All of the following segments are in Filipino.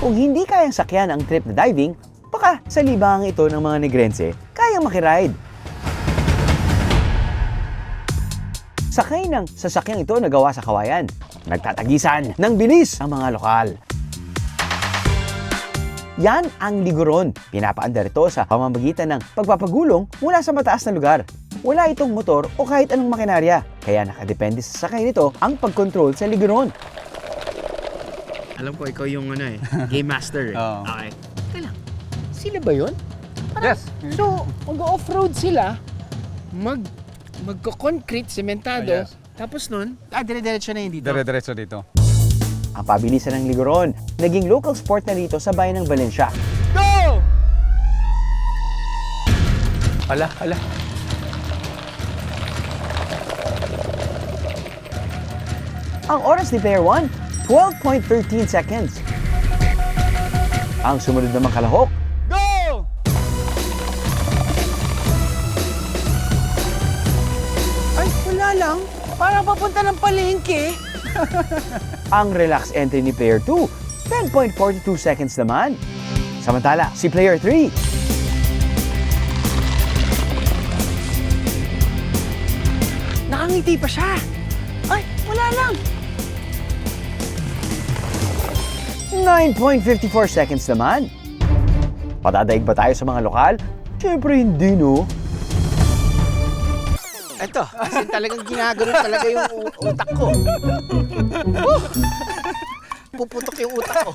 Kung hindi kayang sakyan ang trip na diving, baka sa libangan ito ng mga Negrense, kayang makiride. Sakay ng sasakyang ito na gawa sa kawayan. Nagtatagisan ng bilis ang mga lokal. Yan ang liguron. Pinapaandar ito sa pamamagitan ng pagpapagulong mula sa mataas na lugar. Wala itong motor o kahit anong makinarya, kaya nakadepende sa sakay nito ang pag-control sa liguron. Alam ko ikaw yung game master eh. Oo. Okay. Teka lang, sila ba yun? Yes. So, mag-off-road sila, magko-concrete, sementado, Yes. tapos nun, dire-diretso na yun dito. Dire-diretso dito. Ang pabilisan ng liguron, naging local sport na dito sa bayan ng Valencia. Go! Ala. Ang oras ni Player 1, 12.13 seconds. Ang sumunod namang kalahok, Go! Ay, wala lang. Parang papunta ng palengke. ang relax entry ni Player 2, 10.42 seconds naman. Samantala, si Player 3, Nakangiti pa siya. Ay, wala lang. 9.54 seconds naman. Patadaig ba tayo sa mga lokal? Siyempre hindi, no? Ito, kasi talagang ginagano talaga yung utak ko. Puputok yung utak ko.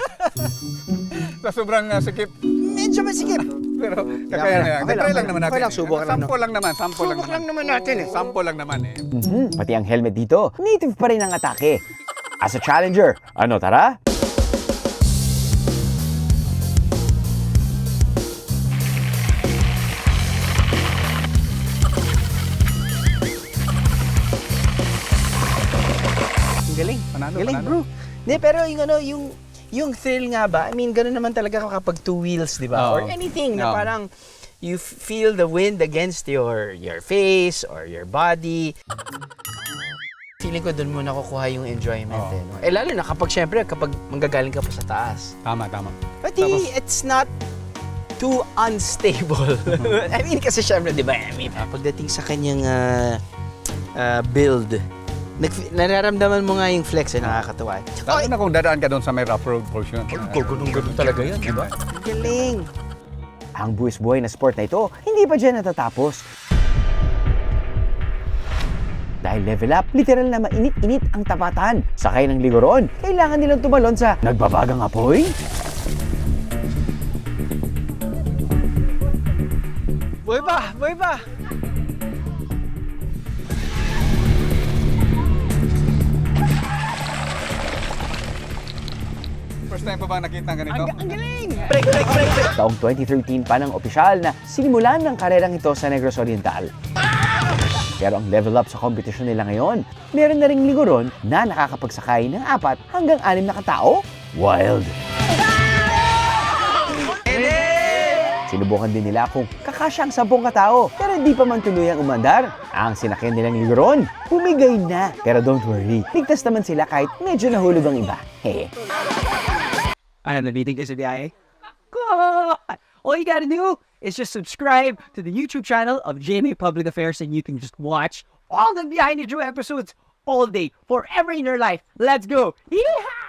Sa sobrang sikip. Medyo masikip. Pero kaya na yan. Okay lang, Try lang naman natin. okay lang, subukan lang, no? Sample lang naman. Subok lang naman natin eh. Sample lang naman eh. Pati ang helmet dito, native pa rin ang atake. As a challenger, ano tara? Ang galing. Panalo, Galing, panalo. bro. Hindi, pero yung thrill nga ba, I mean, gano'n naman talaga kapag two wheels, di ba? Oo. Or anything na Oo. parang you feel the wind against your face or your body. Feeling ko doon mo nakukuha yung enjoyment Oo. eh. No? Eh lalo na kapag syempre, kapag manggagaling ka pa sa taas. Tama. But Tapos- it's not too unstable. I mean, kasi syempre, di ba, I mean, pagdating sa kanyang build, nararamdaman mo nga yung flex eh, nakakatawa. Lalo na kung dadaan ka doon sa may rough road portion. Ganun talaga yan, di ba? Galing. Ang buwis-buhay na sport na ito, hindi pa dyan natatapos. Dahil level up, literal na mainit-init ang tapatan. Sakay ng liguron, kailangan nilang tumalon sa nagbabagang apoy. Buhay pa! Buhay pa! First time pa ba nakita ang ganito? Ang galing! Break, break, break! Taong 2013 pa ng opisyal na sinimulan ng karerang ito sa Negros Oriental. Pero ang level up sa kompetisyon nila ngayon, meron na ring liguron na nakakapagsakay ng 4 hanggang 6 na katao. Wild! Sinubukan din nila kung kakasya ang 10 katao, pero hindi pa man tuluyang umandar. Ang sinakyan nilang liguron, bumigay na. Pero don't worry, ligtas naman sila kahit medyo nahulog ang iba. Hehe. I am the meeting is BIA. All you gotta do is just subscribe to the YouTube channel of GMA Public Affairs and you can just watch all the Behind the Drew episodes all day, forever in your life. Let's go! Yeehaw!